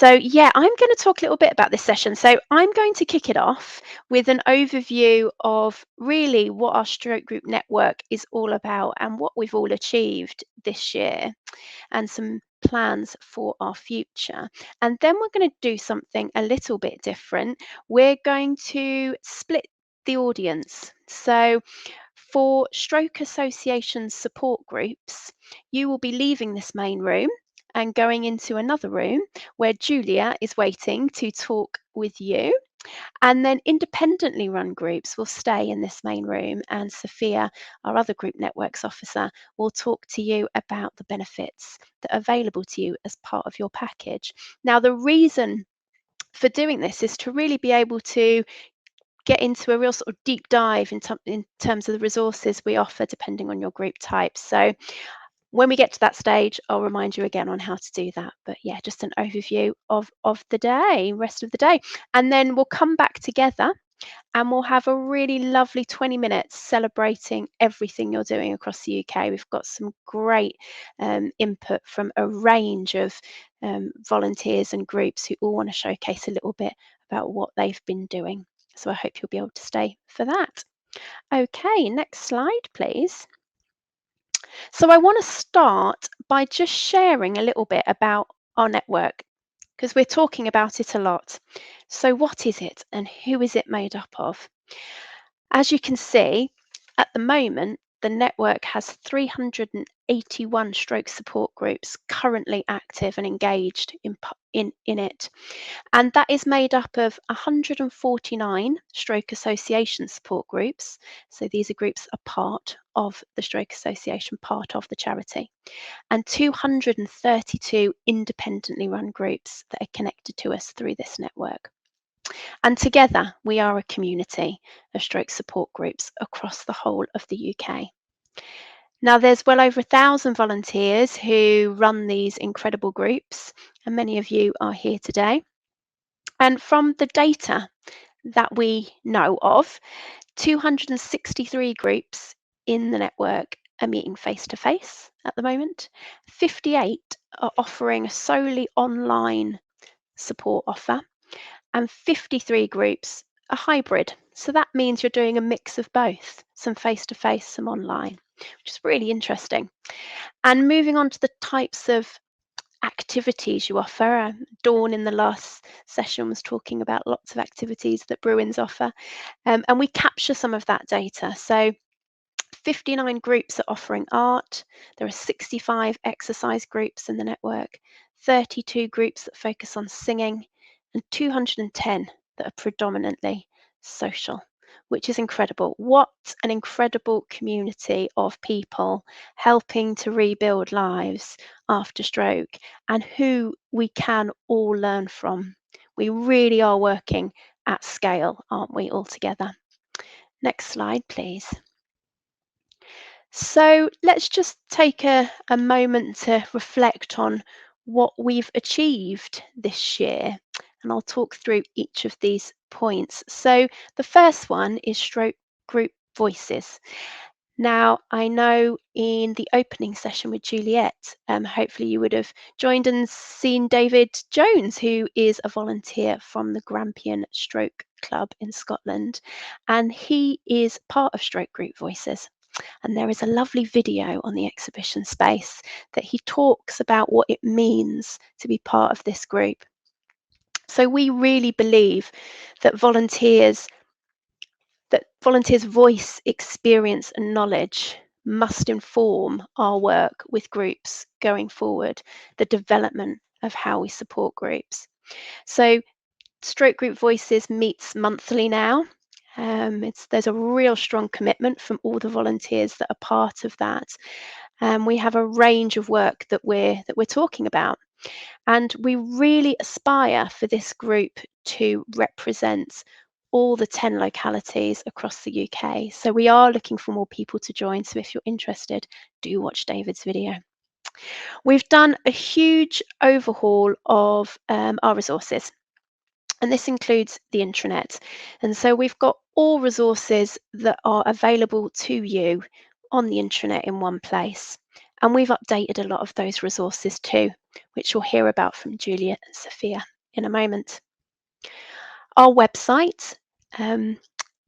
So, yeah, I'm going to talk a little bit about this session. So, I'm going to kick it off with an overview of really what our stroke group network is all about and what we've all achieved this year and some plans for our future. And then we're going to do something a little bit different. We're going to split the audience. So, for stroke association support groups, you will be leaving this main room and going into another room where Julia is waiting to talk with you. And then independently run groups will stay in this main room, and Sophia, our other group networks officer, will talk to you about the benefits that are available to you as part of your package. Now, the reason for doing this is to really be able to get into a real sort of deep dive in terms of the resources we offer depending on your group type. So when we get to that stage, I'll remind you again on how to do that. But yeah, just an overview of the day, rest of the day. And then we'll come back together and we'll have a really lovely 20 minutes celebrating everything you're doing across the UK. We've got some great input from a range of volunteers and groups who all want to showcase a little bit about what they've been doing. So I hope you'll be able to stay for that. Okay, next slide, please. So I want to start by just sharing a little bit about our network because we're talking about it a lot. So what is it and who is it made up of? As you can see, at the moment, the network has 381 stroke support groups currently active and engaged in it. And that is made up of 149 stroke association support groups. So these are groups a part of the Stroke Association, part of the charity, and 232 independently run groups that are connected to us through this network. And together we are a community of stroke support groups across the whole of the UK. Now, there's well over 1,000 volunteers who run these incredible groups, and many of you are here today. And from the data that we know of, 263 groups in the network are meeting face to face at the moment. 58 are offering a solely online support offer, and 53 groups are hybrid. So that means you're doing a mix of both, some face to face, some online, which is really interesting. And moving on to the types of activities you offer. Dawn in the last session was talking about lots of activities that Bruins offer, and we capture some of that data. So 59 groups are offering art. There are 65 exercise groups in the network, 32 groups that focus on singing, and 210 that are predominantly social, which is incredible. What an incredible community of people helping to rebuild lives after stroke, and who we can all learn from. We really are working at scale, aren't we, all together? Next slide, please. So let's just take a moment to reflect on what we've achieved this year. And I'll talk through each of these points. So the first one is stroke group voices. Now, I know in the opening session with Juliet, hopefully you would have joined and seen David Jones, who is a volunteer from the Grampian Stroke Club in Scotland. And he is part of Stroke Group Voices. And there is a lovely video on the exhibition space that he talks about what it means to be part of this group. So we really believe that volunteers' voice, experience and knowledge must inform our work with groups going forward, the development of how we support groups. So Stroke Group Voices meets monthly now. There's a real strong commitment from all the volunteers that are part of that. We have a range of work that we're talking about, and we really aspire for this group to represent all the 10 localities across the UK. So we are looking for more people to join. So if you're interested, do watch David's video. We've done a huge overhaul of our resources, and this includes the intranet. And so we've got all resources that are available to you on the intranet in one place. And we've updated a lot of those resources too, which you'll hear about from Julia and Sophia in a moment. Our website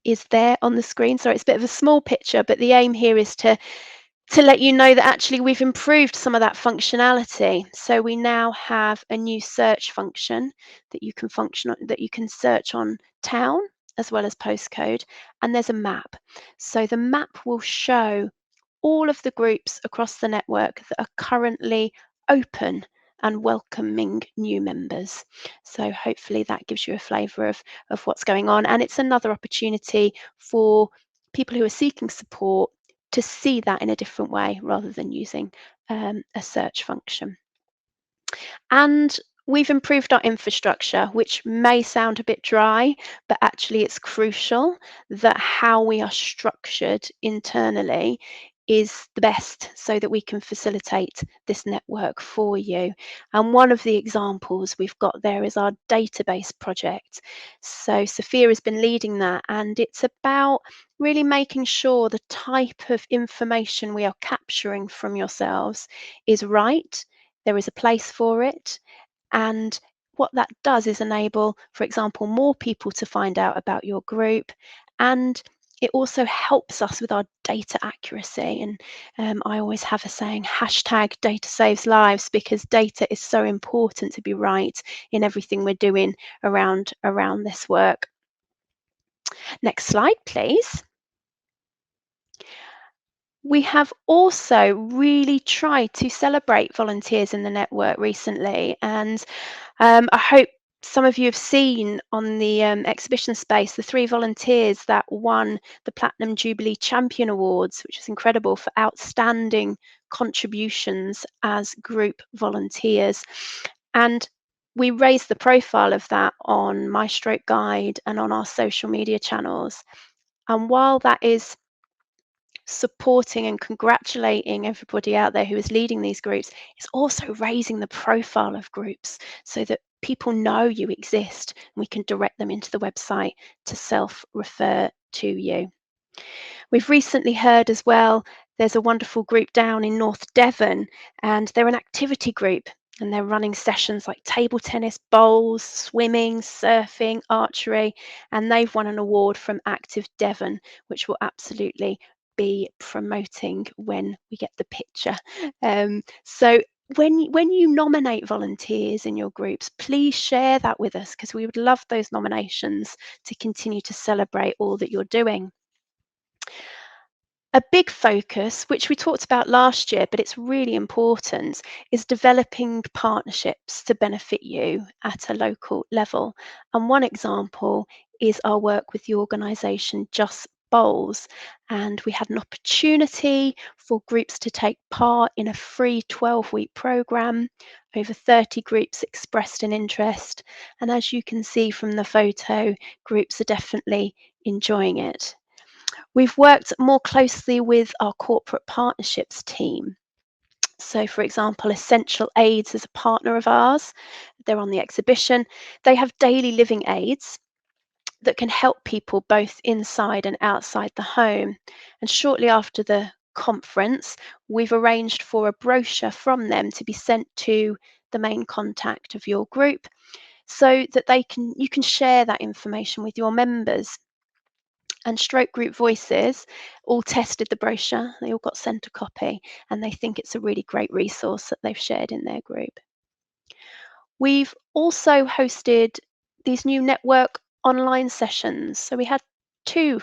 is there on the screen. Sorry, it's a bit of a small picture, but the aim here is to let you know that actually we've improved some of that functionality. So we now have a new search function that you can search on town as well as postcode, and there's a map. So the map will show all of the groups across the network that are currently open and welcoming new members. So hopefully that gives you a flavour of what's going on. And it's another opportunity for people who are seeking support to see that in a different way rather than using a search function. And we've improved our infrastructure, which may sound a bit dry, but actually it's crucial that how we are structured internally is the best so that we can facilitate this network for you. And one of the examples we've got there is our database project. So Sophia has been leading that, and it's about really making sure the type of information we are capturing from yourselves is right. There is a place for it. And what that does is enable, for example, more people to find out about your group. And it also helps us with our data accuracy. And I always have a saying, hashtag data saves lives, because data is so important to be right in everything we're doing around this work. Next slide, please. We have also really tried to celebrate volunteers in the network recently, and I hope some of you have seen on the exhibition space the 3 volunteers that won the Platinum Jubilee Champion Awards, which is incredible for outstanding contributions as group volunteers. And we raised the profile of that on My Stroke Guide and on our social media channels. And while that is supporting and congratulating everybody out there who is leading these groups, it's also raising the profile of groups so that people know you exist and we can direct them into the website to self-refer to you. We've recently heard as well, there's a wonderful group down in North Devon, and they're an activity group, and they're running sessions like table tennis, bowls, swimming, surfing, archery, and they've won an award from Active Devon, which will absolutely be promoting when we get the picture. So when you nominate volunteers in your groups, please share that with us, because we would love those nominations to continue to celebrate all that you're doing. A big focus, which we talked about last year, but it's really important, is developing partnerships to benefit you at a local level. And one example is our work with the organisation Just Bowls. And we had an opportunity for groups to take part in a free 12-week programme. Over 30 groups expressed an interest. And as you can see from the photo, groups are definitely enjoying it. We've worked more closely with our corporate partnerships team. So, for example, Essential Aids is a partner of ours. They're on the exhibition. They have daily living aids that can help people both inside and outside the home. And shortly after the conference, we've arranged for a brochure from them to be sent to the main contact of your group so that you can share that information with your members. And Stroke Group Voices all tested the brochure, they all got sent a copy, and they think it's a really great resource that they've shared in their group. We've also hosted these new network online sessions. So we had 2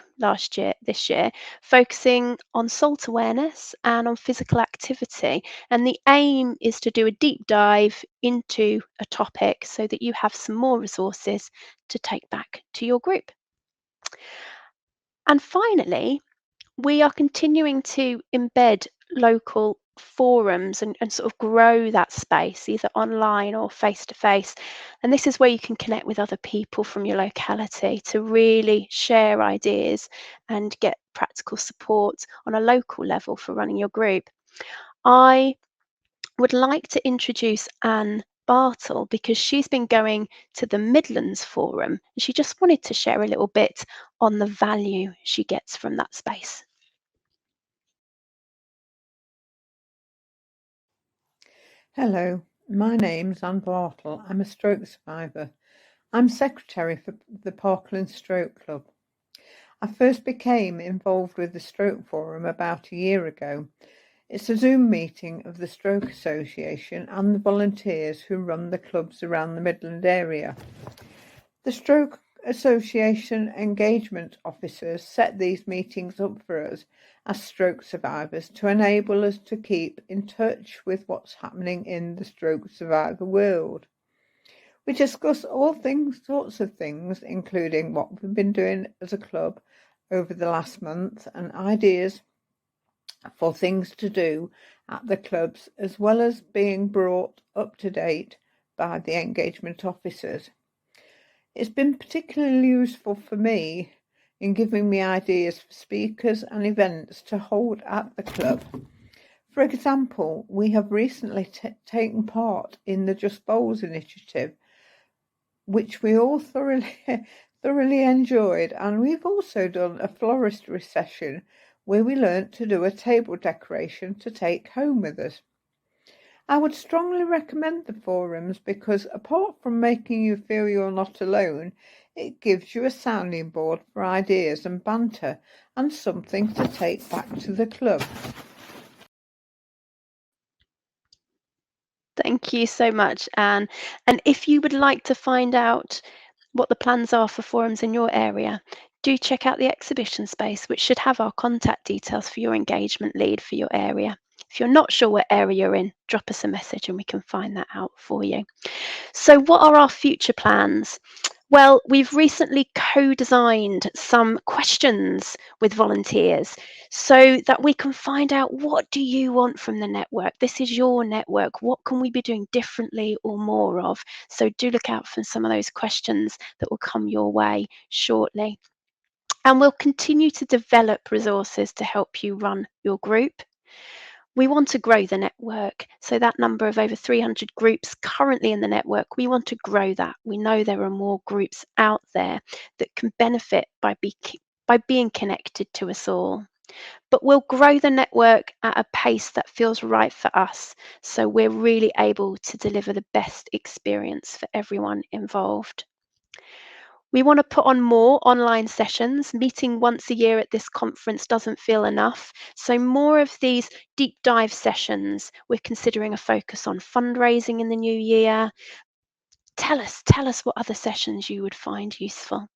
this year, focusing on salt awareness and on physical activity. And the aim is to do a deep dive into a topic so that you have some more resources to take back to your group. And finally, we are continuing to embed local forums and sort of grow that space, either online or face to face. And this is where you can connect with other people from your locality to really share ideas and get practical support on a local level for running your group. I would like to introduce Anne Bartle, because she's been going to the Midlands Forum. She just wanted to share a little bit on the value she gets from that space. Hello, My name's Anne Bartle. I'm a stroke survivor. I'm secretary for the Parkland Stroke Club. I first became involved with the Stroke Forum about a year ago. It's a Zoom meeting of the Stroke Association and the volunteers who run the clubs around the Midland area. The Stroke Association engagement officers set these meetings up for us as stroke survivors to enable us to keep in touch with what's happening in the stroke survivor world. We discuss all sorts of things, including what we've been doing as a club over the last month and ideas for things to do at the clubs, as well as being brought up to date by the engagement officers. It's been particularly useful for me in giving me ideas for speakers and events to hold at the club. For example, we have recently taken part in the Just Bowls initiative, which we all thoroughly enjoyed, and we've also done a floristry session where we learnt to do a table decoration to take home with us. I would strongly recommend the forums because apart from making you feel you're not alone, it gives you a sounding board for ideas and banter and something to take back to the club. Thank you so much, Anne. And if you would like to find out what the plans are for forums in your area, do check out the exhibition space, which should have our contact details for your engagement lead for your area. If you're not sure what area you're in, drop us a message and we can find that out for you. So what are our future plans? Well, we've recently co-designed some questions with volunteers so that we can find out, what do you want from the network? This is your network. What can we be doing differently or more of? So do look out for some of those questions that will come your way shortly. And we'll continue to develop resources to help you run your group. We want to grow the network. So that number of over 300 groups currently in the network, we want to grow that. We know there are more groups out there that can benefit by being connected to us all. But we'll grow the network at a pace that feels right for us, so we're really able to deliver the best experience for everyone involved. We want to put on more online sessions. Meeting once a year at this conference doesn't feel enough. So more of these deep dive sessions. We're considering a focus on fundraising in the new year. Tell us what other sessions you would find useful.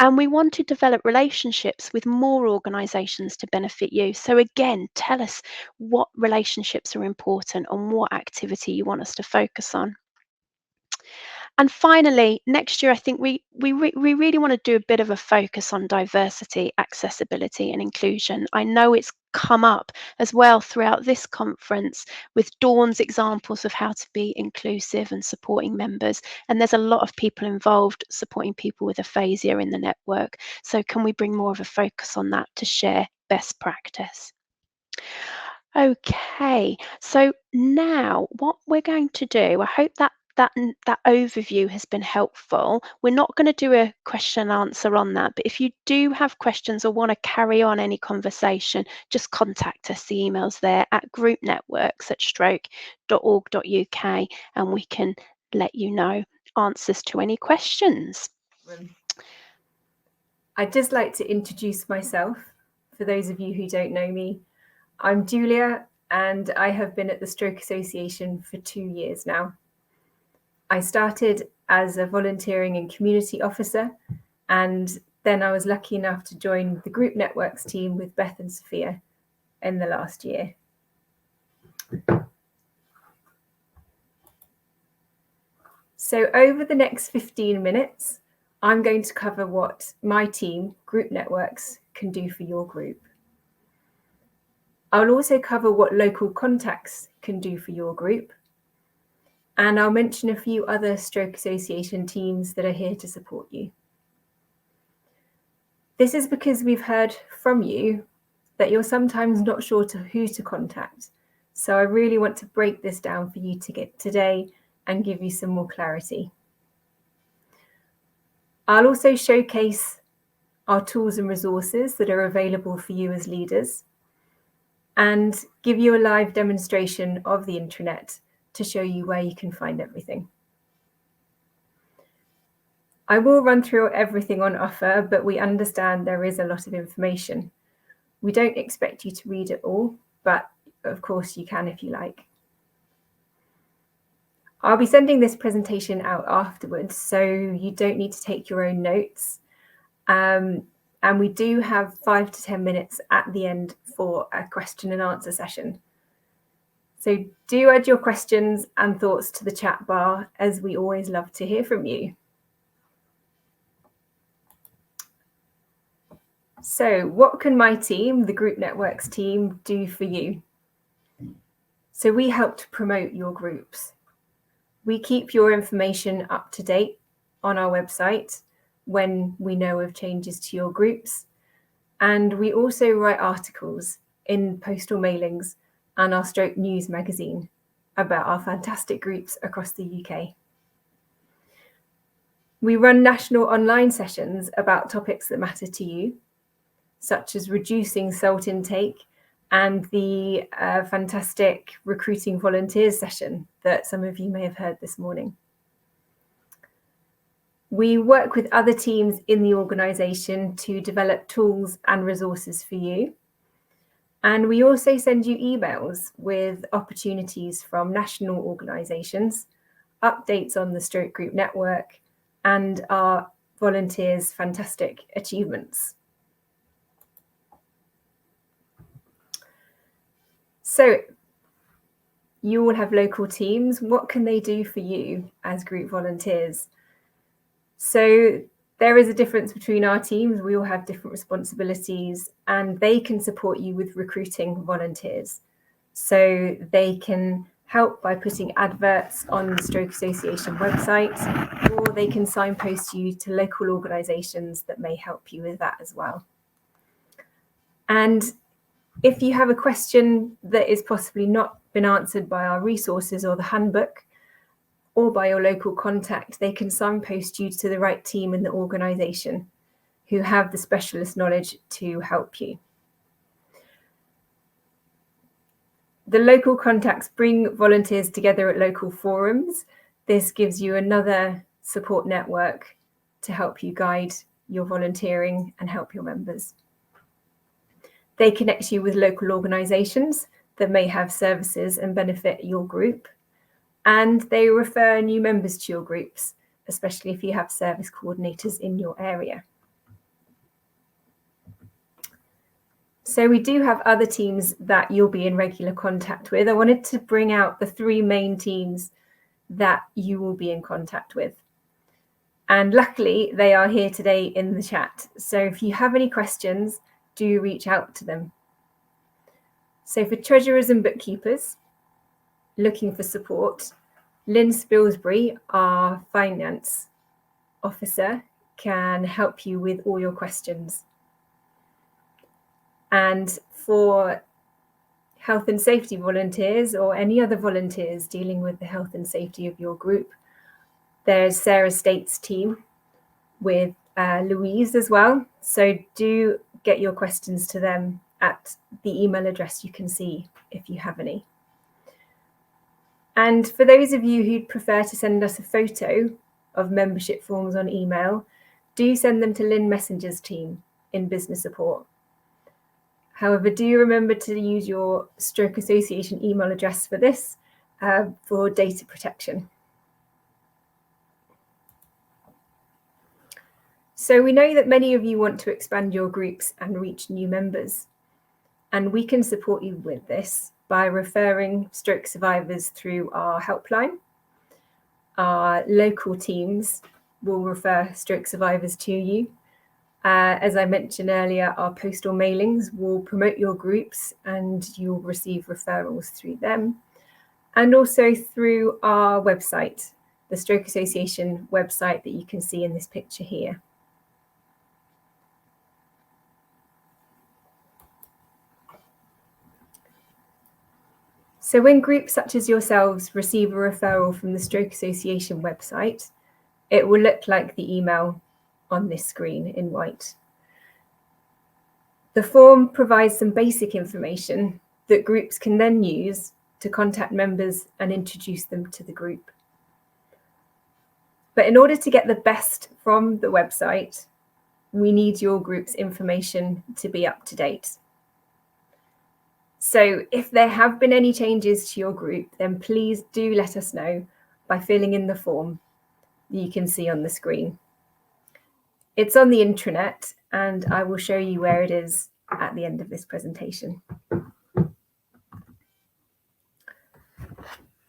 And we want to develop relationships with more organisations to benefit you. So again, tell us what relationships are important and what activity you want us to focus on. And finally, next year, I think we really want to do a bit of a focus on diversity, accessibility, and inclusion. I know it's come up as well throughout this conference with Dawn's examples of how to be inclusive and supporting members. And there's a lot of people involved supporting people with aphasia in the network. So can we bring more of a focus on that to share best practice? Okay, so now what we're going to do, I hope that overview has been helpful. We're not going to do a question and answer on that, but if you do have questions or want to carry on any conversation, just contact us. The email's there at groupnetworks@stroke.org.uk and we can let you know answers to any questions. I'd just like to introduce myself for those of you who don't know me. I'm Julia and I have been at the Stroke Association for 2 years now. I started as a volunteering and community officer, and then I was lucky enough to join the Group Networks team with Beth and Sophia in the last year. So over the next 15 minutes, I'm going to cover what my team, Group Networks, can do for your group. I'll also cover what local contacts can do for your group. And I'll mention a few other Stroke Association teams that are here to support you. This is because we've heard from you that you're sometimes not sure who to contact. So I really want to break this down for you today and give you some more clarity. I'll also showcase our tools and resources that are available for you as leaders and give you a live demonstration of the intranet to show you where you can find everything. I will run through everything on offer, but we understand there is a lot of information. We don't expect you to read it all, but of course you can if you like. I'll be sending this presentation out afterwards, so you don't need to take your own notes. And we do have 5 to 10 minutes at the end for a question and answer session. So do add your questions and thoughts to the chat bar, as we always love to hear from you. So what can my team, the Group Networks team, do for you? So we help to promote your groups. We keep your information up to date on our website when we know of changes to your groups. And we also write articles in postal mailings and our Stroke News magazine about our fantastic groups across the UK. We run national online sessions about topics that matter to you, such as reducing salt intake and the fantastic recruiting volunteers session that some of you may have heard this morning. We work with other teams in the organisation to develop tools and resources for you. And we also send you emails with opportunities from national organisations, updates on the Stroke Group Network, and our volunteers' fantastic achievements. So you all have local teams. What can they do for you as group volunteers? So there is a difference between our teams. We all have different responsibilities, and they can support you with recruiting volunteers. So they can help by putting adverts on the Stroke Association website, or they can signpost you to local organisations that may help you with that as well. And if you have a question that is possibly not been answered by our resources or the handbook, or by your local contact, they can signpost you to the right team in the organisation who have the specialist knowledge to help you. The local contacts bring volunteers together at local forums. This gives you another support network to help you guide your volunteering and help your members. They connect you with local organisations that may have services and benefit your group. And they refer new members to your groups, especially if you have service coordinators in your area. So we do have other teams that you'll be in regular contact with. I wanted to bring out the 3 main teams that you will be in contact with. And luckily, they are here today in the chat. So if you have any questions, do reach out to them. So for treasurers and bookkeepers looking for support, Lynn Spilsbury, our finance officer, can help you with all your questions. And for health and safety volunteers or any other volunteers dealing with the health and safety of your group, there's Sarah State's team with Louise as well. So do get your questions to them at the email address you can see if you have any. And for those of you who'd prefer to send us a photo of membership forms on email, do send them to Lynn Messenger's team in business support. However, do remember to use your Stroke Association email address for this for data protection. So we know that many of you want to expand your groups and reach new members, and we can support you with this by referring stroke survivors through our helpline. Our local teams will refer stroke survivors to you. As I mentioned earlier, our postal mailings will promote your groups and you'll receive referrals through them. And also through our website, the Stroke Association website that you can see in this picture here. So when groups such as yourselves receive a referral from the Stroke Association website, it will look like the email on this screen in white. The form provides some basic information that groups can then use to contact members and introduce them to the group. But in order to get the best from the website, we need your group's information to be up to date. So if there have been any changes to your group, then please do let us know by filling in the form that you can see on the screen. It's on the intranet, and I will show you where it is at the end of this presentation.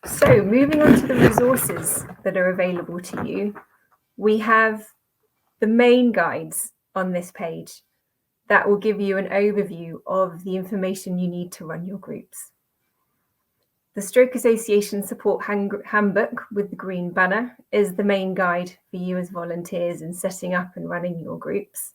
So moving on to the resources that are available to you, we have the main guides on this page that will give you an overview of the information you need to run your groups. The Stroke Association Support Handbook with the green banner is the main guide for you as volunteers in setting up and running your groups.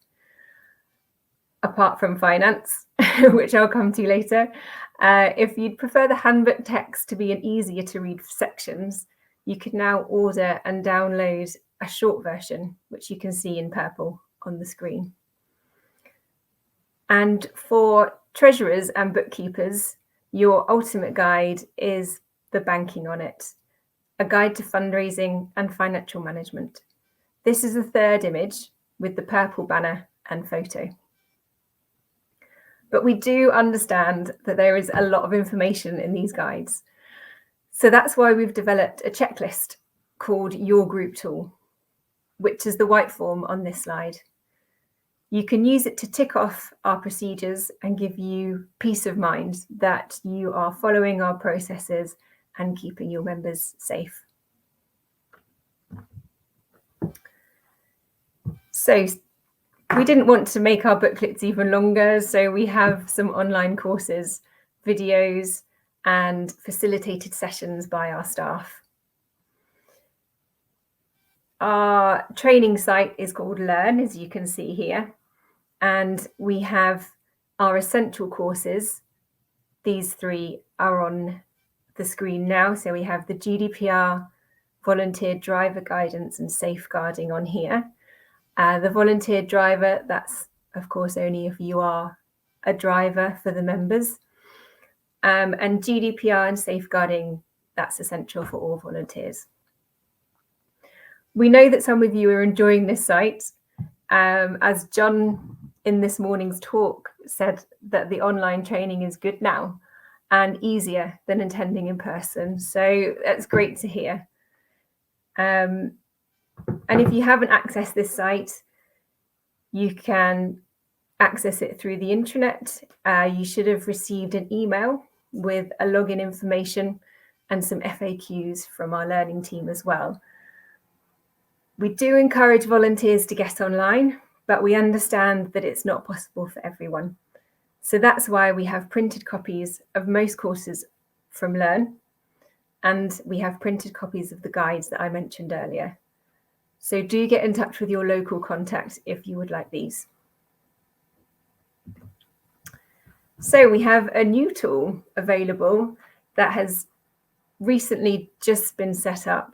Apart from finance, which I'll come to later, if you'd prefer the handbook text to be in easier to read sections, you can now order and download a short version, which you can see in purple on the screen. And for treasurers and bookkeepers, your ultimate guide is the Banking on It, a guide to fundraising and financial management. This is the third image with the purple banner and photo. But we do understand that there is a lot of information in these guides. So that's why we've developed a checklist called Your Group Tool, which is the white form on this slide. You can use it to tick off our procedures and give you peace of mind that you are following our processes and keeping your members safe. So we didn't want to make our booklets even longer, so we have some online courses, videos, and facilitated sessions by our staff. Our training site is called Learn, as you can see here, and we have our essential courses. These three are on the screen now. So we have the GDPR, volunteer driver guidance and safeguarding on here. The volunteer driver, that's of course only if you are a driver for the members. And GDPR and safeguarding, that's essential for all volunteers. We know that some of you are enjoying this site. As John in this morning's talk said, that the online training is good now and easier than attending in person. So that's great to hear. And if you haven't accessed this site, you can access it through the intranet. You should have received an email with a login information and some FAQs from our learning team as well. We do encourage volunteers to get online, but we understand that it's not possible for everyone. So that's why we have printed copies of most courses from Learn, and we have printed copies of the guides that I mentioned earlier. So do get in touch with your local contact if you would like these. So we have a new tool available that has recently just been set up.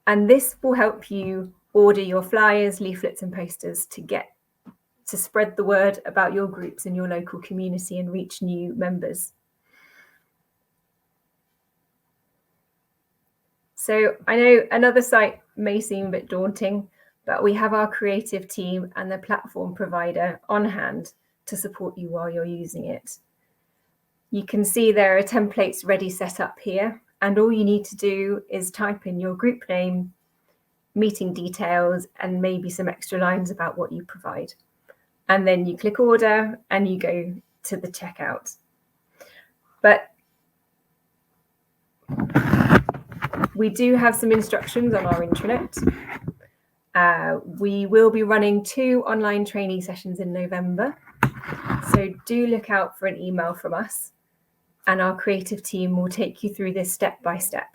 And this will help you order your flyers, leaflets and posters to spread the word about your groups in your local community and reach new members. So I know another site may seem a bit daunting, but we have our creative team and the platform provider on hand to support you while you're using it. You can see there are templates ready set up here, and all you need to do is type in your group name, meeting details, and maybe some extra lines about what you provide. And then you click order and you go to the checkout. But we do have some instructions on our intranet. We will be running 2 online training sessions in November. So do look out for an email from us, and our creative team will take you through this step by step.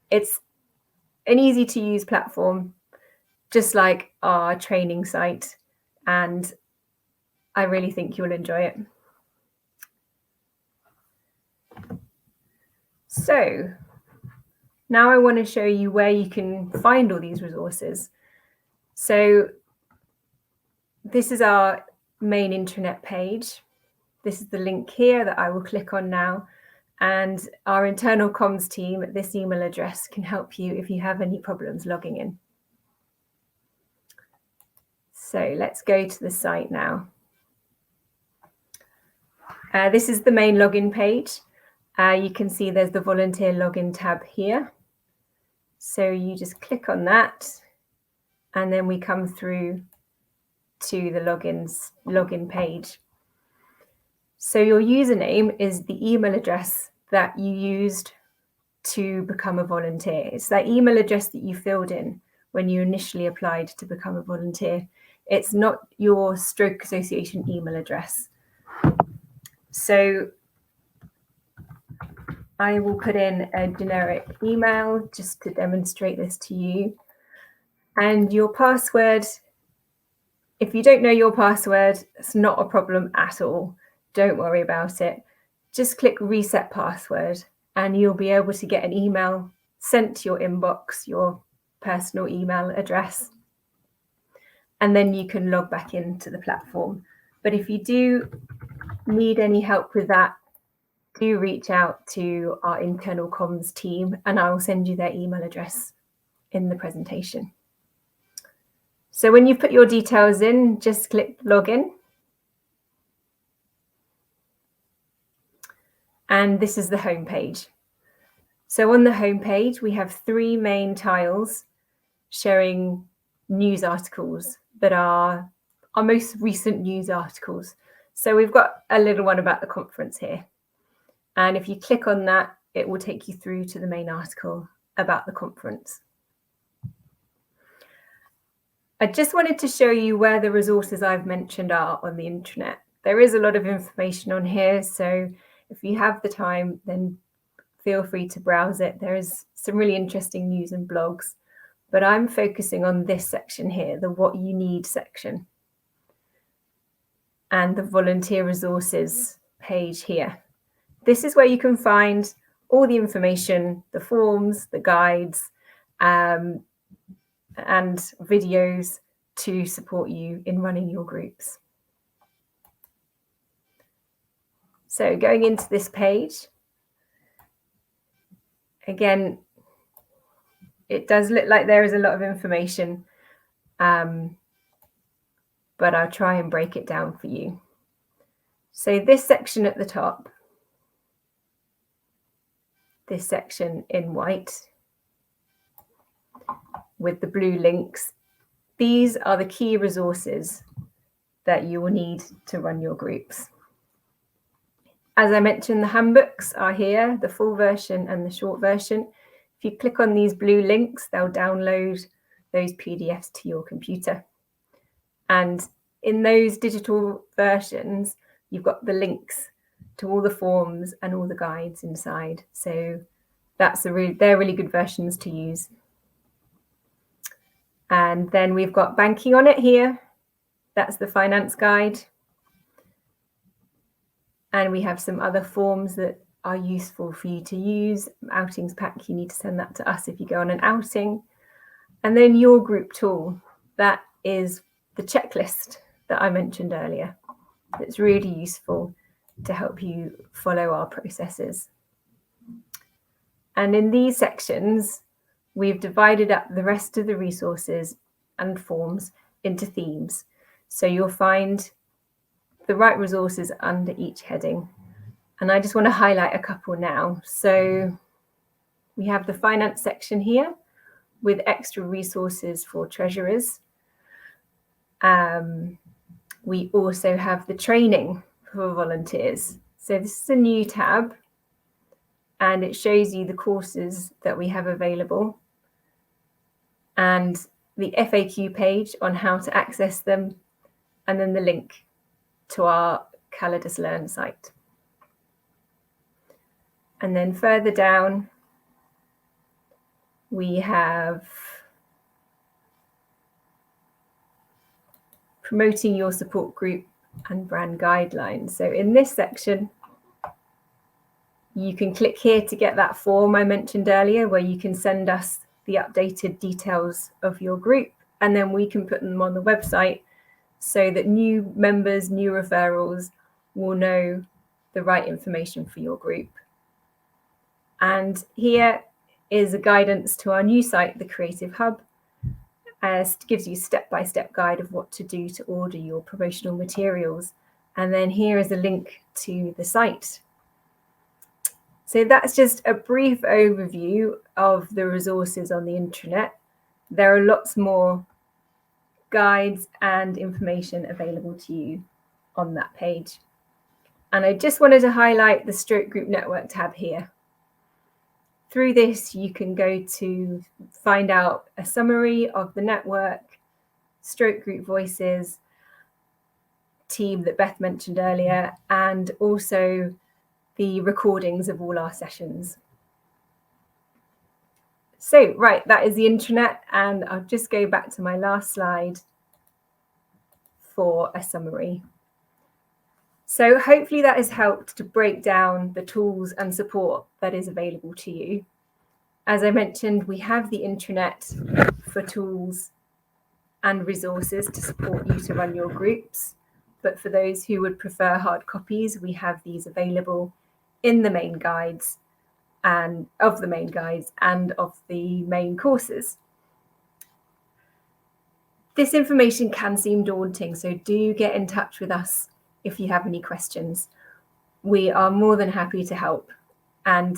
It's an easy to use platform, just like our training site, and I really think you'll enjoy it. So now I want to show you where you can find all these resources. So this is our main intranet page. This is the link here that I will click on now, And our internal comms team at this email address can help you if you have any problems logging in. So let's go to the site now. This is the main login page. You can see there's the volunteer login tab here. So you just click on that, and then we come through to the login page. So your username is the email address that you used to become a volunteer. It's that email address that you filled in when you initially applied to become a volunteer. It's not your Stroke Association email address. So I will put in a generic email just to demonstrate this to you. And your password, if you don't know your password, it's not a problem at all. Don't worry about it. Just click reset password and you'll be able to get an email sent to your inbox, your personal email address. And then you can log back into the platform. But if you do need any help with that, do reach out to our internal comms team and I will send you their email address in the presentation. So when you put your details in, just click login. And this is the home page. So on the home page, we have 3 main tiles showing news articles that are our most recent news articles. So we've got a little one about the conference here. And if you click on that, it will take you through to the main article about the conference. I just wanted to show you where the resources I've mentioned are on the intranet. There is a lot of information on here, so if you have the time, then feel free to browse it. There is some really interesting news and blogs, but I'm focusing on this section here, the What You Need section, and the volunteer resources page here. This is where you can find all the information, the forms, the guides, and videos to support you in running your groups. So going into this page, again, it does look like there is a lot of information, but I'll try and break it down for you. So this section at the top, this section in white with the blue links, these are the key resources that you will need to run your groups. As I mentioned, the handbooks are here, the full version and the short version. If you click on these blue links, they'll download those PDFs to your computer. And in those digital versions, you've got the links to all the forms and all the guides inside. So they're really good versions to use. And then we've got banking on it here. That's the finance guide. And we have some other forms that are useful for you to use. Outings pack, you need to send that to us if you go on an outing. And then your group tool, that is the checklist that I mentioned earlier. It's really useful to help you follow our processes. And in these sections, we've divided up the rest of the resources and forms into themes. So you'll find the right resources under each heading. And I just want to highlight a couple now. So we have the finance section here with extra resources for treasurers. We also have the training for volunteers. So this is a new tab and it shows you the courses that we have available and the FAQ page on how to access them, and then the link to our Calidus Learn site. And then further down, we have promoting your support group and brand guidelines. So in this section, you can click here to get that form I mentioned earlier, where you can send us the updated details of your group, and then we can put them on the website so that new members, new referrals will know the right information for your group. And here is a guidance to our new site, the Creative Hub, as it gives you a step-by-step guide of what to do to order your promotional materials. And then here is a link to the site. So that's just a brief overview of the resources on the intranet. There are lots more guides and information available to you on that page. And I just wanted to highlight the Stroke Group Network tab here. Through this, you can go to find out a summary of the network, Stroke Group Voices, team that Beth mentioned earlier, and also the recordings of all our sessions. So, right, that is the intranet, and I'll just go back to my last slide for a summary. So hopefully that has helped to break down the tools and support that is available to you. As I mentioned, we have the intranet for tools and resources to support you to run your groups. But for those who would prefer hard copies, we have these available in the main guides and of the main courses. This information can seem daunting, so do get in touch with us if you have any questions. We are more than happy to help. And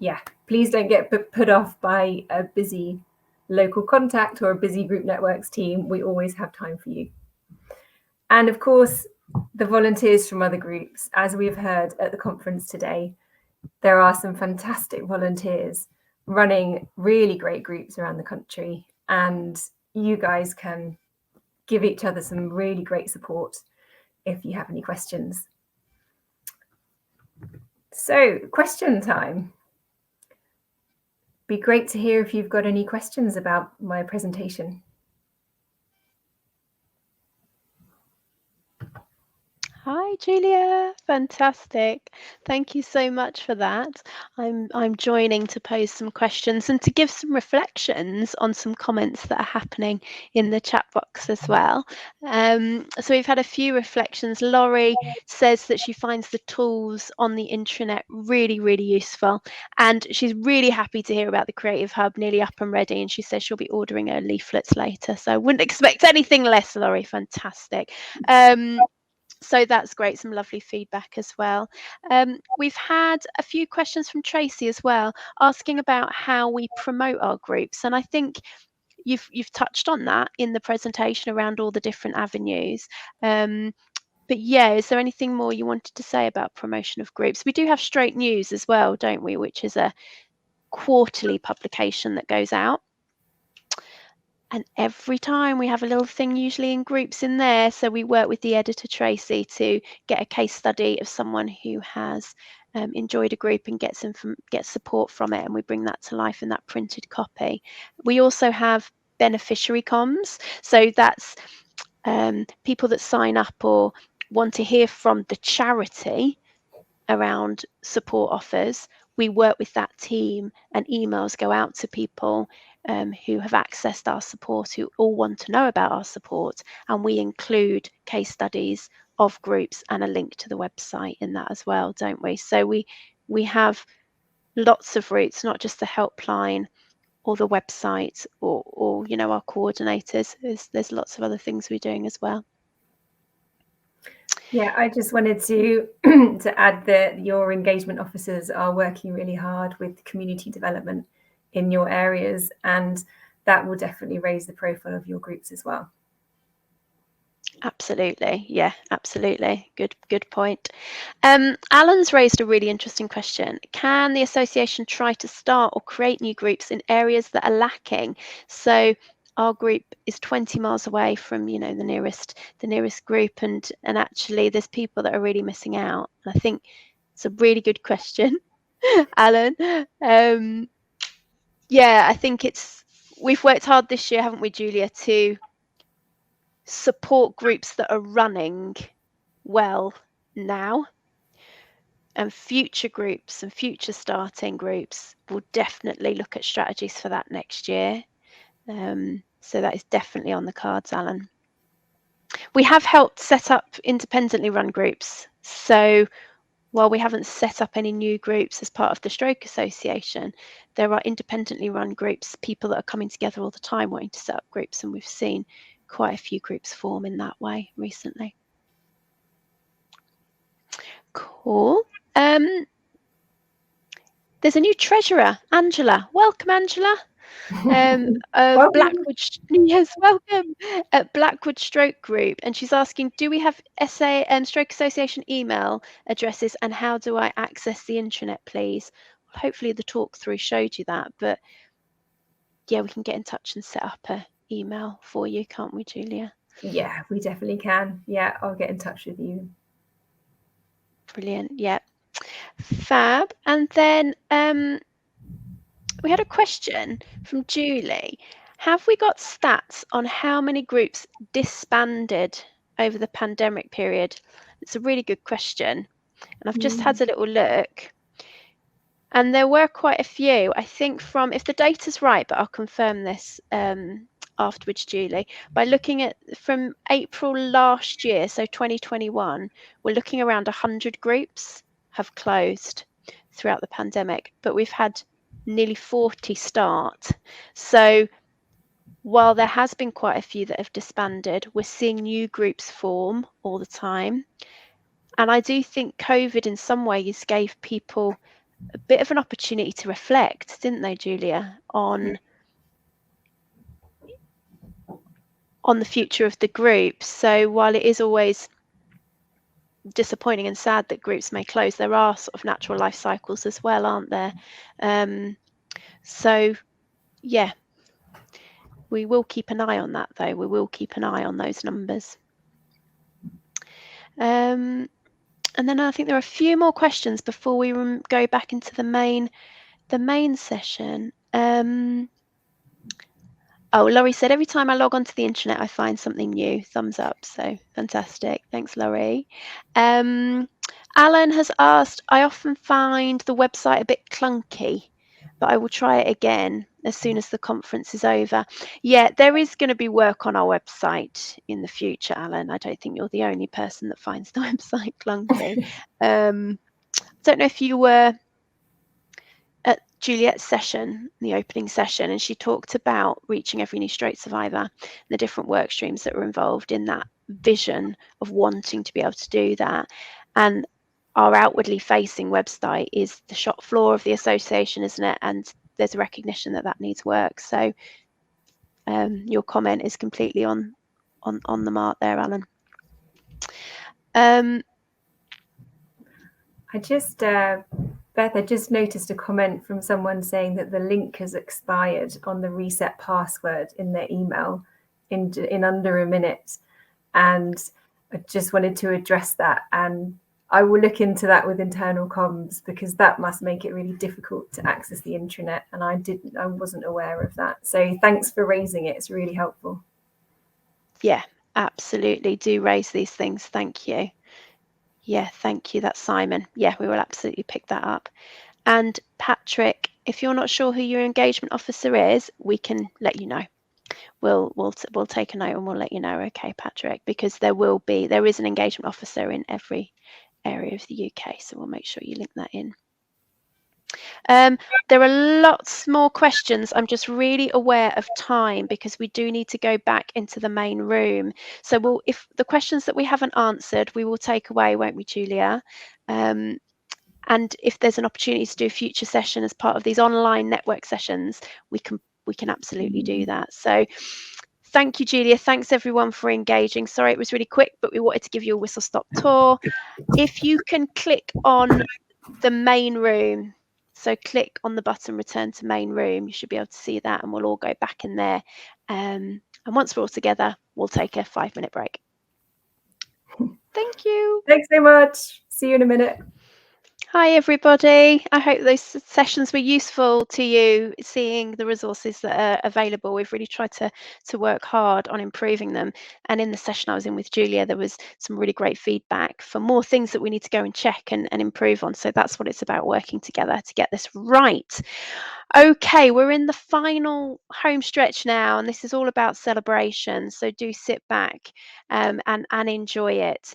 yeah, please don't get put off by a busy local contact or a busy group networks team. We always have time for you. And of course, the volunteers from other groups. As we've heard at the conference today, there are some fantastic volunteers running really great groups around the country, and you guys can give each other some really great support if you have any questions. So, question time. Be great to hear if you've got any questions about my presentation. Hi, Julia. Fantastic. Thank you so much for that. I'm joining to pose some questions and to give some reflections on some comments that are happening in the chat box as well. So we've had a few reflections. Laurie says that she finds the tools on the intranet really, really useful, and she's really happy to hear about the Creative Hub nearly up and ready, and she says she'll be ordering her leaflets later. So I wouldn't expect anything less, Laurie. Fantastic. So that's great, some lovely feedback as well. We've had a few questions from Tracy as well, asking about how we promote our groups. And I think you've touched on that in the presentation around all the different avenues. But yeah, is there anything more you wanted to say about promotion of groups? We do have Straight News as well, don't we, which is a quarterly publication that goes out. And every time we have a little thing usually in groups in there. So we work with the editor, Tracy, to get a case study of someone who has enjoyed a group and get support from it. And we bring that to life in that printed copy. We also have beneficiary comms. So that's people that sign up or want to hear from the charity around support offers. We work with that team, and emails go out to people who have accessed our support, who all want to know about our support, and we include case studies of groups and a link to the website in that as well, don't we? So we have lots of routes, not just the helpline or the website or you know, our coordinators. There's lots of other things we're doing as well. Yeah, I just wanted to to add that your engagement officers are working really hard with community development in your areas, and that will definitely raise the profile of your groups as well. Absolutely. Yeah, absolutely. Good point. Alan's raised a really interesting question. Can the association try to start or create new groups in areas that are lacking? So our group is 20 miles away from, you know, the nearest group, and actually there's people that are really missing out. And I think it's a really good question, Alan. Yeah, I think we've worked hard this year, haven't we, Julia, to support groups that are running well now, and future groups and future starting groups will definitely look at strategies for that next year. So that is definitely on the cards, Alan. We have helped set up independently run groups, so while we haven't set up any new groups as part of the Stroke Association, there are independently run groups, people that are coming together all the time wanting to set up groups, and we've seen quite a few groups form in that way recently. Cool. There's a new treasurer, Angela. Welcome, Angela. Of Blackwood, yes, welcome. At Blackwood Stroke Group, and she's asking, do we have Stroke Association email addresses, and how do I access the intranet, please? Well, hopefully the talk through showed you that, but yeah, we can get in touch and set up a email for you, can't we, Julia? Yeah, we definitely can. Yeah, I'll get in touch with you. Brilliant. Yeah, fab. And then we had a question from Julie. Have we got stats on how many groups disbanded over the pandemic period? It's a really good question. And I've just had a little look. And there were quite a few, I think, from, if the data's right, but I'll confirm this afterwards, Julie, by looking at from April last year, so 2021, we're looking around 100 groups have closed throughout the pandemic, but we've had nearly 40 start. So while there has been quite a few that have disbanded, we're seeing new groups form all the time. And I do think COVID in some ways gave people a bit of an opportunity to reflect, didn't they, Julia, on the future of the group. So while it is always disappointing and sad that groups may close, there are sort of natural life cycles as well, aren't there? So yeah, we will keep an eye on that, though. We will keep an eye on those numbers. And then I think there are a few more questions before we go back into the main session. Oh, Laurie said, every time I log onto the internet, I find something new. Thumbs up. So fantastic. Thanks, Laurie. Alan has asked, I often find the website a bit clunky, but I will try it again as soon as the conference is over. Yeah, there is going to be work on our website in the future, Alan. I don't think you're the only person that finds the website clunky. I don't know if you were at Juliet's session, the opening session, and she talked about reaching every new stroke survivor, the different work streams that were involved in that vision of wanting to be able to do that. And our outwardly facing website is the shop floor of the association, isn't it? And there's a recognition that that needs work. So your comment is completely on the mark there, Alan. Beth, I just noticed a comment from someone saying that the link has expired on the reset password in their email in under a minute. And I just wanted to address that. And I will look into that with internal comms, because that must make it really difficult to access the intranet. And I wasn't aware of that. So thanks for raising it. It's really helpful. Yeah, absolutely. Do raise these things. Thank you. Yeah, thank you. That's Simon. Yeah, we will absolutely pick that up. And Patrick, if you're not sure who your engagement officer is, we can let you know. We'll take a note and we'll let you know. Okay, Patrick, because there is an engagement officer in every area of the UK, so we'll make sure you link that in. There are lots more questions. I'm just really aware of time because we do need to go back into the main room. So if the questions that we haven't answered, we will take away, won't we, Julia? And if there's an opportunity to do a future session as part of these online network sessions, we can absolutely do that. So thank you, Julia. Thanks everyone for engaging. Sorry it was really quick, but we wanted to give you a whistle stop tour. If you can click on the main room, so click on the button return to main room, you should be able to see that, and we'll all go back in there. And once we're all together, we'll take a 5-minute break. Thank you. Thanks so much. See you in a minute. Hi everybody. I hope those sessions were useful to you, seeing the resources that are available. We've really tried to work hard on improving them. And in the session I was in with Julia, there was some really great feedback for more things that we need to go and check and improve on. So that's what it's about, working together to get this right. Okay, we're in the final home stretch now, and this is all about celebration. So do sit back and enjoy it.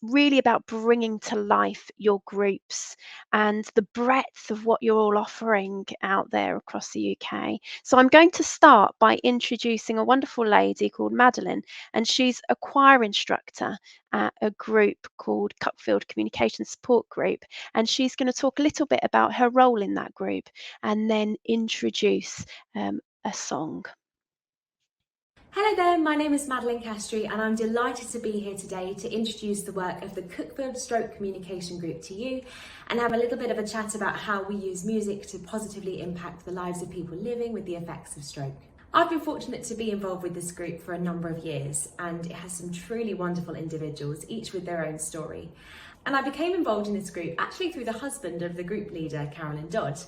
Really about bringing to life your groups and the breadth of what you're all offering out there across the UK. So I'm going to start by introducing a wonderful lady called Madeline, and she's a choir instructor at a group called Cuckfield Communication Support Group. And she's going to talk a little bit about her role in that group and then introduce a song. Hello there, my name is Madeline Castry and I'm delighted to be here today to introduce the work of the Cuckfield Stroke Communication Group to you and have a little bit of a chat about how we use music to positively impact the lives of people living with the effects of stroke. I've been fortunate to be involved with this group for a number of years, and it has some truly wonderful individuals, each with their own story. And I became involved in this group actually through the husband of the group leader, Carolyn Dodd.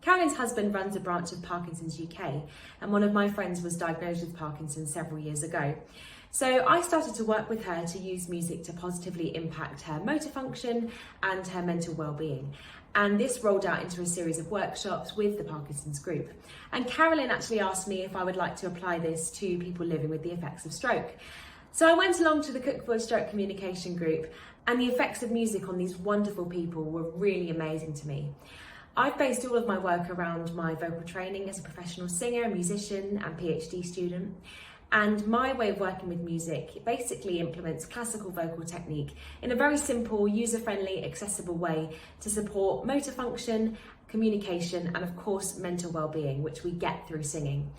Carolyn's husband runs a branch of Parkinson's UK, and one of my friends was diagnosed with Parkinson's several years ago. So I started to work with her to use music to positively impact her motor function and her mental well-being. And this rolled out into a series of workshops with the Parkinson's group. And Carolyn actually asked me if I would like to apply this to people living with the effects of stroke. So I went along to the Cuckfield Stroke Communication Group, and the effects of music on these wonderful people were really amazing to me. I've based all of my work around my vocal training as a professional singer, musician and PhD student. And my way of working with music basically implements classical vocal technique in a very simple, user-friendly, accessible way to support motor function, communication, and of course, mental well-being, which we get through singing.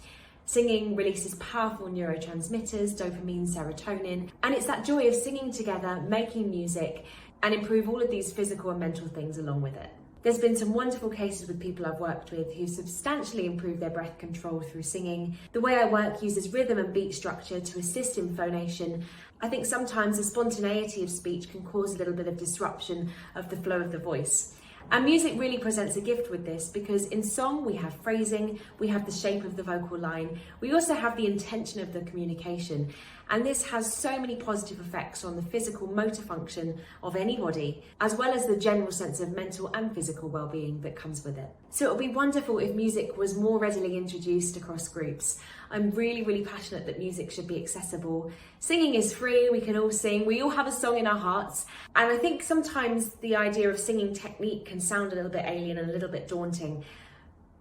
Singing releases powerful neurotransmitters, dopamine, serotonin, and it's that joy of singing together, making music, and improve all of these physical and mental things along with it. There's been some wonderful cases with people I've worked with who substantially improved their breath control through singing. The way I work uses rhythm and beat structure to assist in phonation. I think sometimes the spontaneity of speech can cause a little bit of disruption of the flow of the voice. And music really presents a gift with this, because in song we have phrasing, we have the shape of the vocal line, we also have the intention of the communication. And this has so many positive effects on the physical motor function of anybody, as well as the general sense of mental and physical well-being that comes with it. So it would be wonderful if music was more readily introduced across groups. I'm really, really passionate that music should be accessible. Singing is free, we can all sing, we all have a song in our hearts. And I think sometimes the idea of singing technique can sound a little bit alien and a little bit daunting.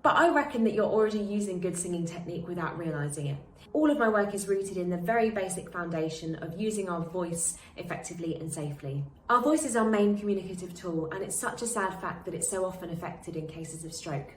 But I reckon that you're already using good singing technique without realising it. All of my work is rooted in the very basic foundation of using our voice effectively and safely. Our voice is our main communicative tool, and it's such a sad fact that it's so often affected in cases of stroke.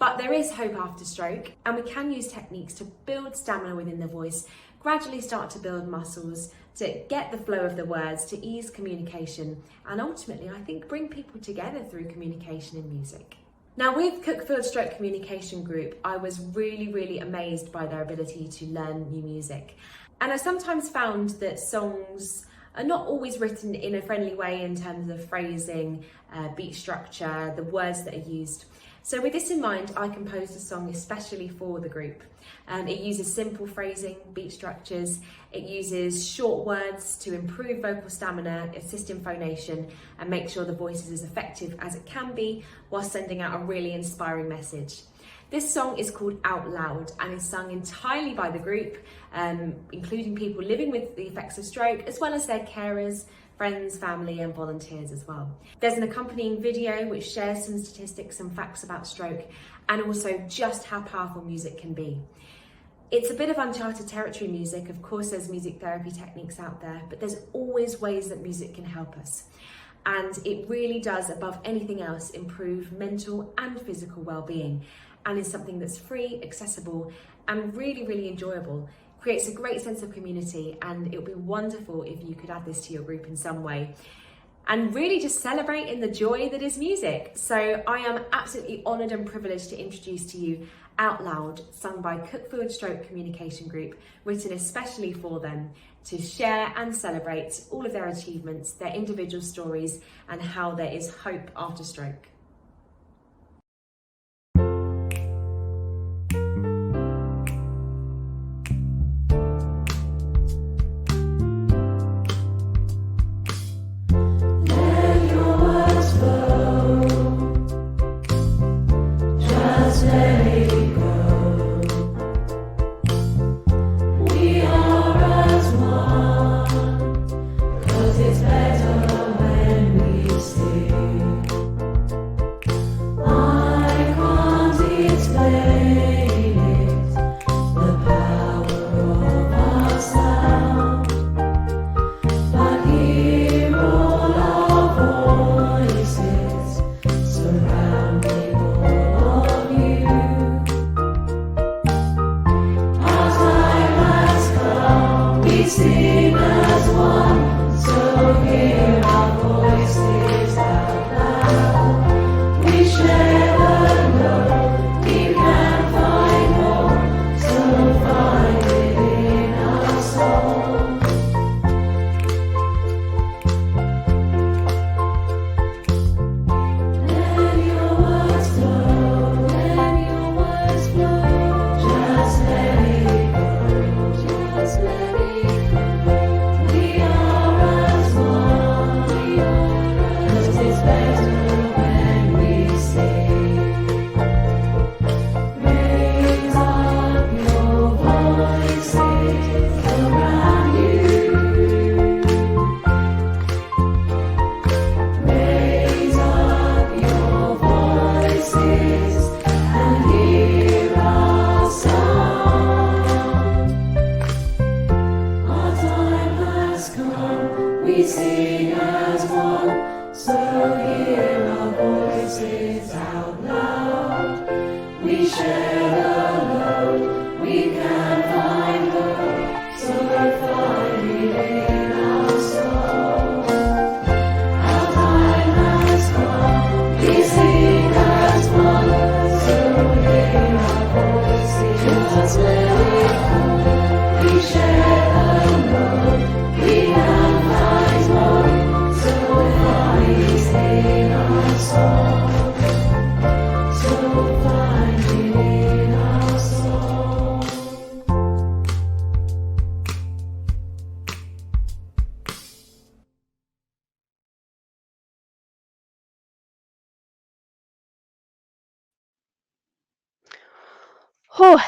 But there is hope after stroke, and we can use techniques to build stamina within the voice, gradually start to build muscles, to get the flow of the words, to ease communication, and ultimately, I think, bring people together through communication in music. Now, with Cuckfield Stroke Communication Group, I was really amazed by their ability to learn new music. And I sometimes found that songs are not always written in a friendly way in terms of phrasing, beat structure, the words that are used. So with this in mind, I composed a song especially for the group. It uses simple phrasing, beat structures, it uses short words to improve vocal stamina, assist in phonation, and make sure the voice is as effective as it can be while sending out a really inspiring message. This song is called Out Loud and is sung entirely by the group, including people living with the effects of stroke, as well as their carers, friends, family and volunteers as well. There's an accompanying video which shares some statistics and facts about stroke, and also just how powerful music can be. It's a bit of uncharted territory, music. Of course, there's music therapy techniques out there, but there's always ways that music can help us. And it really does, above anything else, improve mental and physical well-being, and is something that's free, accessible, and really enjoyable. Creates a great sense of community, and it would be wonderful if you could add this to your group in some way. and really just celebrating the joy that is music. So I am absolutely honoured and privileged to introduce to you Out Loud, sung by Cookfield Stroke Communication Group, written especially for them to share and celebrate all of their achievements, their individual stories, and how there is hope after stroke. Oh,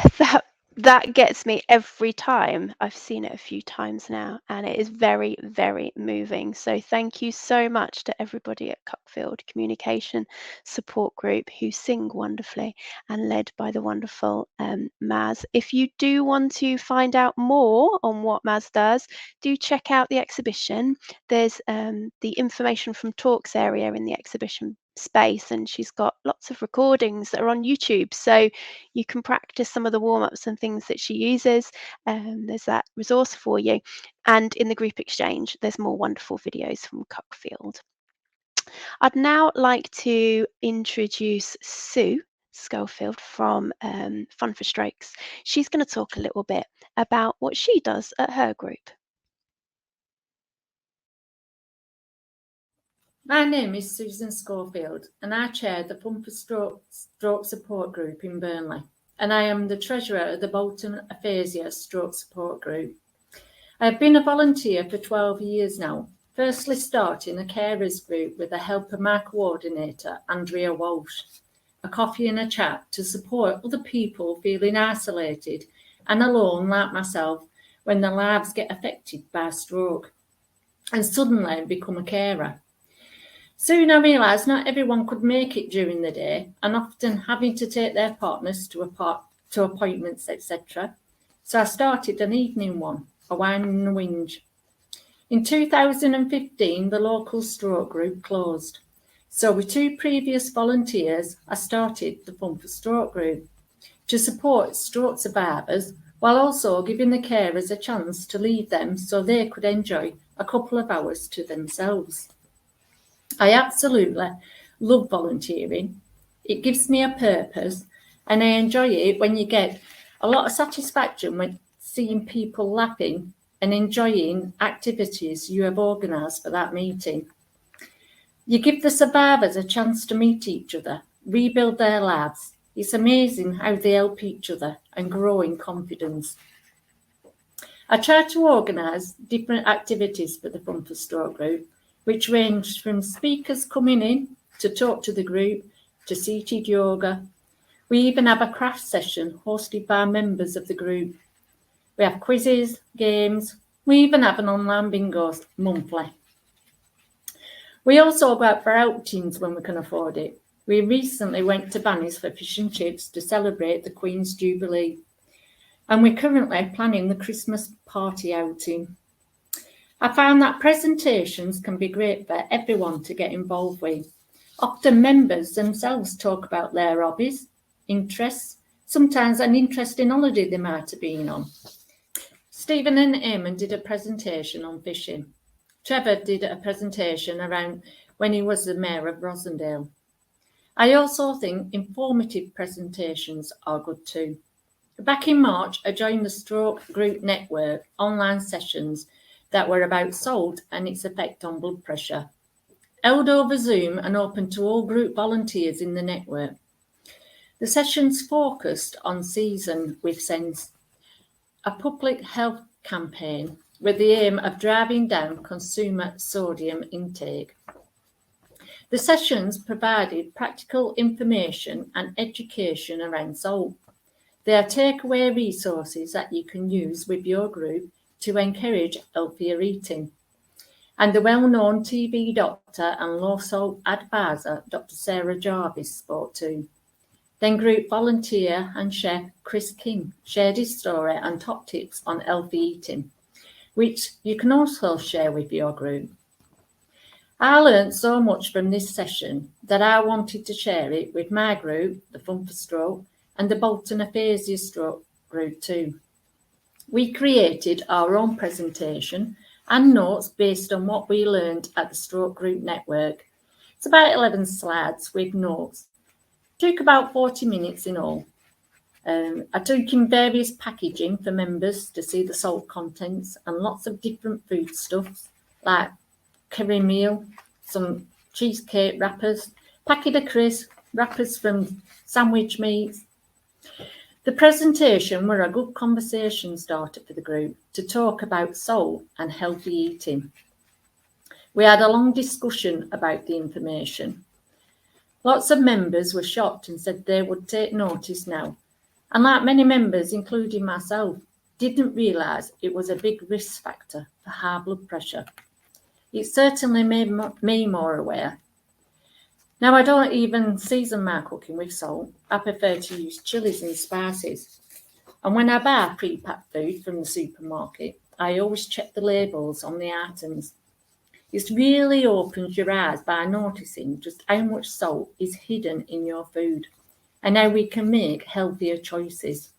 that gets me every time. I've seen it a few times now, and it is very, very moving. So thank you so much to everybody at Cuckfield Communication Support Group who sing wonderfully and led by the wonderful Maz. If you do want to find out more on what Maz does, do check out the exhibition. There's the information from talks area in the exhibition space, and she's got lots of recordings that are on YouTube, so you can practice some of the warm-ups and things that she uses. There's that resource for you, and in the group exchange there's more wonderful videos from Cuckfield. I'd now like to introduce Sue Schofield from Fun for Strokes. She's going to talk a little bit about what she does at her group. My name is Susan Schofield and I chair the Fun for Stroke Support Group in Burnley, and I am the treasurer of the Bolton Aphasia Stroke Support Group. I have been a volunteer for 12 years now, firstly starting a carers group with the help of my coordinator, Andrea Walsh, a coffee and a chat to support other people feeling isolated and alone like myself when their lives get affected by stroke, and suddenly become a carer. Soon I realised not everyone could make it during the day, and often having to take their partners to appointments, etc. So I started an evening one, a wine and a whinge. In 2015, the local stroke group closed. So with two previous volunteers, I started the Fun for Stroke group to support stroke survivors while also giving the carers a chance to leave them so they could enjoy a couple of hours to themselves. I absolutely love volunteering. It gives me a purpose, and I enjoy it when you get a lot of satisfaction when seeing people laughing and enjoying activities you have organised for that meeting. You give the survivors a chance to meet each other, rebuild their lives. It's amazing how they help each other and grow in confidence. I try to organise different activities for the Fun for Stroke group, which range from speakers coming in to talk to the group to seated yoga. We even have a craft session hosted by members of the group. We have quizzes, games. We even have an online bingo monthly. We also go out for outings when we can afford it. We recently went to Bannies for fish and chips to celebrate the Queen's Jubilee. And we're currently planning the Christmas party outing. I found that presentations can be great for everyone to get involved with. Often members themselves talk about their hobbies, interests, sometimes an interesting holiday they might have been on. Stephen and Eamon did a presentation on fishing. Trevor did a presentation around when he was the Mayor of Rosendale. I also think informative presentations are good too. Back in March, I joined the Stroke Group Network online sessions that were about salt and its effect on blood pressure. Held over Zoom and open to all group volunteers in the network. The sessions focused on Season with Sense, a public health campaign with the aim of driving down consumer sodium intake. The sessions provided practical information and education around salt. They are takeaway resources that you can use with your group to encourage healthier eating. And the well-known TV doctor and low-salt advisor, Dr. Sarah Jarvis, spoke too. Then group volunteer and chef Chris King shared his story and top tips on healthy eating, which you can also share with your group. I learned so much from this session that I wanted to share it with my group, the Fun for Stroke, and the Bolton Aphasia Stroke group too. We created our own presentation and notes based on what we learned at the Stroke Group Network. It's about 11 slides with notes. It took about 40 minutes in all. I took in various packaging for members to see the salt contents and lots of different foodstuffs like curry meal, some cheesecake wrappers, packet of crisps, wrappers from sandwich meats. The presentation were a good conversation starter for the group to talk about salt and healthy eating. We had a long discussion about the information. Lots of members were shocked and said they would take notice now. And like many members, including myself, didn't realise it was a big risk factor for high blood pressure. It certainly made me more aware. Now, I don't even season my cooking with salt. I prefer to use chilies and spices. And when I buy pre-packed food from the supermarket, I always check the labels on the items. It really opens your eyes by noticing just how much salt is hidden in your food and how we can make healthier choices.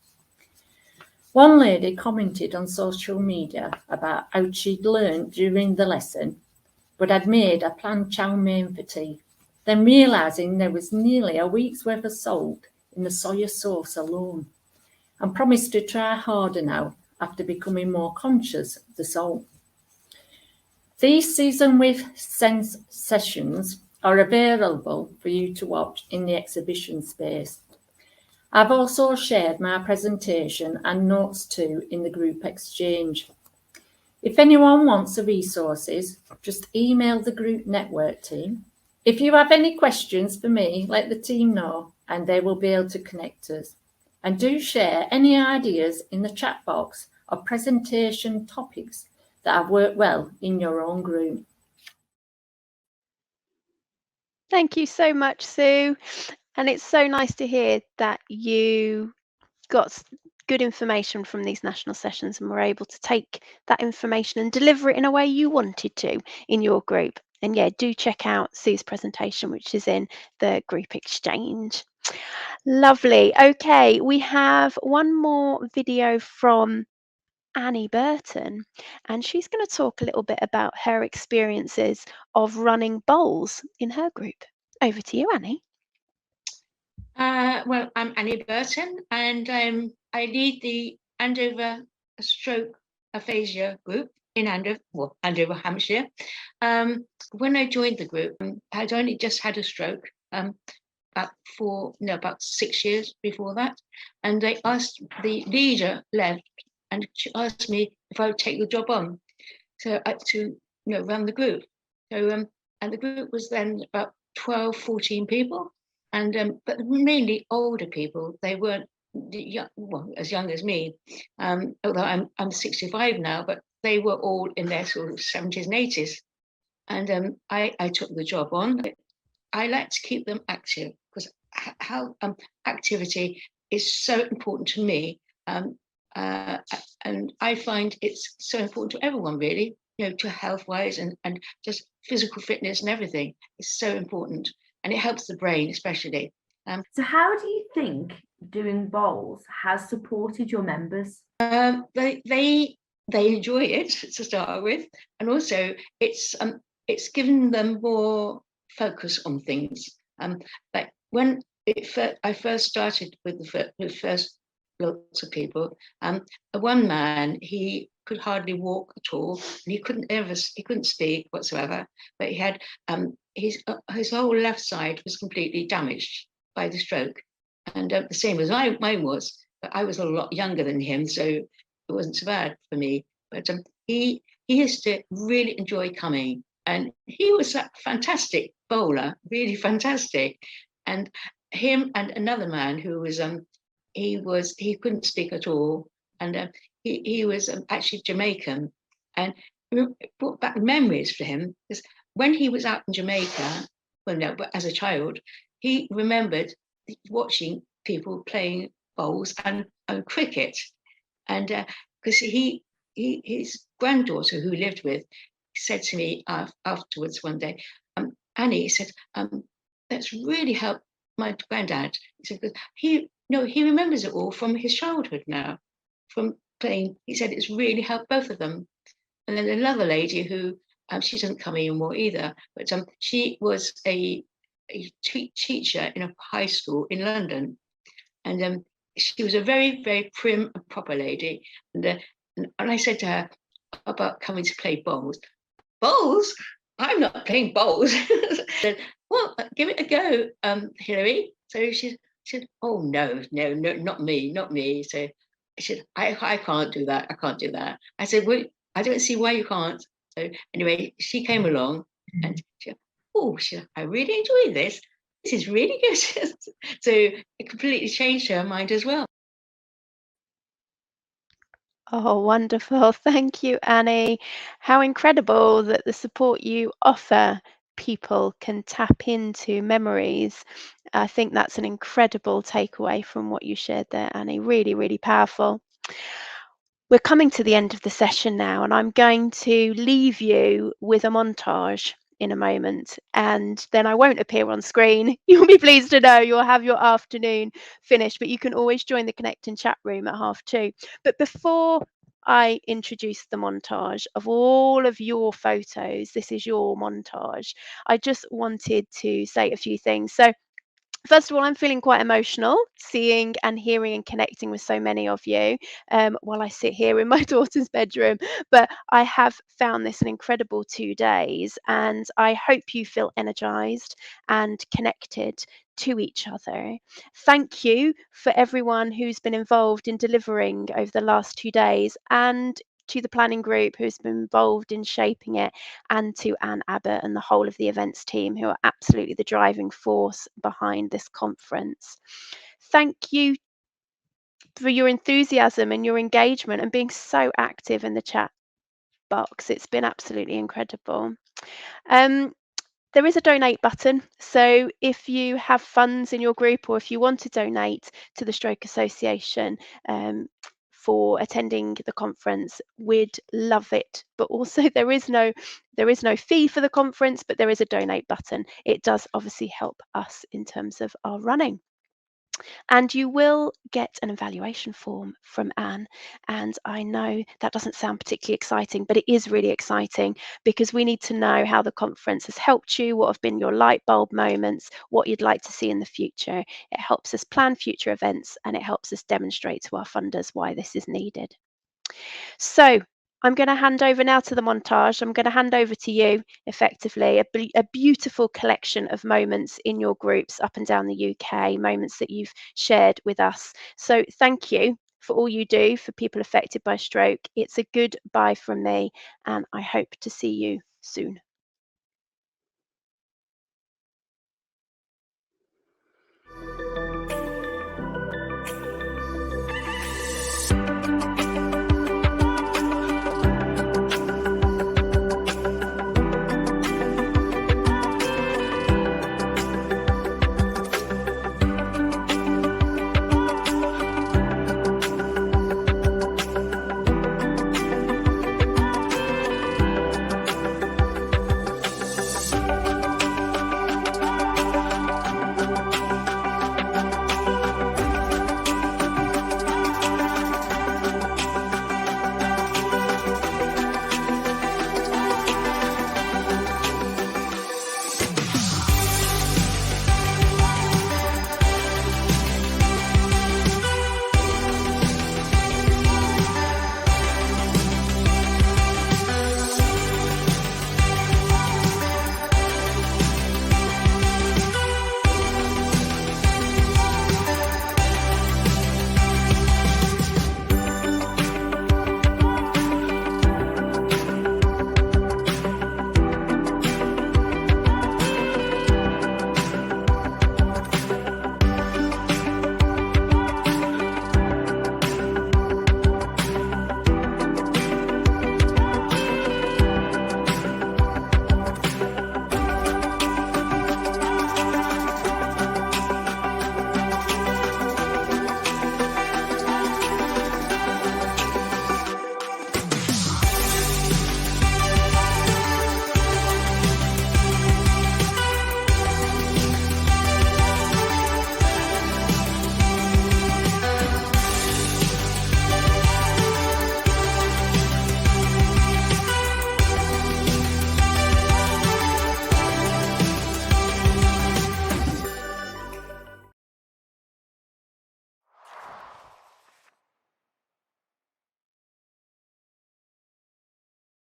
One lady commented on social media about how she'd learned during the lesson, but had made a planned chow mein for tea, then realising there was nearly a week's worth of salt in the soya sauce alone, and promised to try harder now after becoming more conscious of the salt. These Season with Sense sessions are available for you to watch in the exhibition space. I've also shared my presentation and notes too in the group exchange. If anyone wants the resources, just email the group network team. If you have any questions for me, let the team know and they will be able to connect us. And do share any ideas in the chat box of presentation topics that have worked well in your own group. Thank you so much, Sue. And it's so nice to hear that you got good information from these national sessions and were able to take that information and deliver it in a way you wanted to in your group. And yeah, do check out Sue's presentation, which is in the group exchange. Lovely. Okay, we have one more video from Annie Burton, and she's going to talk a little bit about her experiences of running bowls in her group. Over to you, Annie. Well, I'm Annie Burton, and I lead the Andover Stroke Aphasia group in Andover, Hampshire. When I joined the group, I'd only just had a stroke about 6 years before that, and they asked, the leader left, and she asked me if I would take the job on to run the group. So and the group was then about 12, 14 people. And but mainly older people. They weren't as young as me, although I'm 65 now, but they were all in their sort of 70s and 80s. And I took the job on. I like to keep them active because how activity is so important to me, and I find it's so important to everyone, really. To health-wise and just physical fitness and everything is so important. And it helps the brain, especially. So how do you think doing bowls has supported your members? They enjoy it to start with, and also it's given them more focus on things. Like when I first started with the first lots of people, one man, he could hardly walk at all, and he couldn't speak whatsoever. But he had his whole left side was completely damaged by the stroke, and the same as mine was. But I was a lot younger than him, so it wasn't so bad for me. But he used to really enjoy coming, and he was a fantastic bowler, really fantastic. And him and another man who was he couldn't speak at all, and he was actually Jamaican, and it brought back memories for him, because when he was out in Jamaica, but as a child, he remembered watching people playing bowls and cricket, and because his granddaughter who lived with said to me afterwards one day, Annie said, that's really helped my granddad. He said, because he remembers it all from his childhood now, from playing. He said it's really helped both of them. And then another lady who she doesn't come anymore either, but she was a teacher in a high school in London, and she was a very, very prim and proper lady. And I said to her about coming to play bowls. Bowls? I'm not playing bowls. Said, well, give it a go, Hilary. So she said, oh no, not me. So I said, I can't do that. I can't do that. I said, well, I don't see why you can't. So anyway, she came along, and she said, oh, I really enjoy this. This is really good. So it completely changed her mind as well. Oh, wonderful. Thank you, Annie. How incredible that the support you offer people can tap into memories. I think that's an incredible takeaway from what you shared there, Annie. Really, really powerful. We're coming to the end of the session now, and I'm going to leave you with a montage in a moment, and then I won't appear on screen. You'll be pleased to know you'll have your afternoon finished, but you can always join the Connect and Chat room at 2:30. But before I introduce the montage of all of your photos, this is your montage, I just wanted to say a few things. So first of all, I'm feeling quite emotional seeing and hearing and connecting with so many of you while I sit here in my daughter's bedroom. But I have found this an incredible 2 days, and I hope you feel energized and connected to each other. Thank you for everyone who's been involved in delivering over the last 2 days, and to the planning group who's been involved in shaping it, and to Anne Abbott and the whole of the events team who are absolutely the driving force behind this conference. Thank you for your enthusiasm and your engagement and being so active in the chat box. It's been absolutely incredible. There is a donate button, so if you have funds in your group, or if you want to donate to the Stroke Association for attending the conference, we'd love it. But also there is no fee for the conference, but there is a donate button. It does obviously help us in terms of our running. And you will get an evaluation form from Anne. And I know that doesn't sound particularly exciting, but it is really exciting because we need to know how the conference has helped you, what have been your light bulb moments, what you'd like to see in the future. It helps us plan future events and it helps us demonstrate to our funders why this is needed. So I'm going to hand over now to the montage. I'm going to hand over to you effectively a beautiful collection of moments in your groups up and down the UK, moments that you've shared with us. So thank you for all you do for people affected by stroke. It's a goodbye from me, and I hope to see you soon.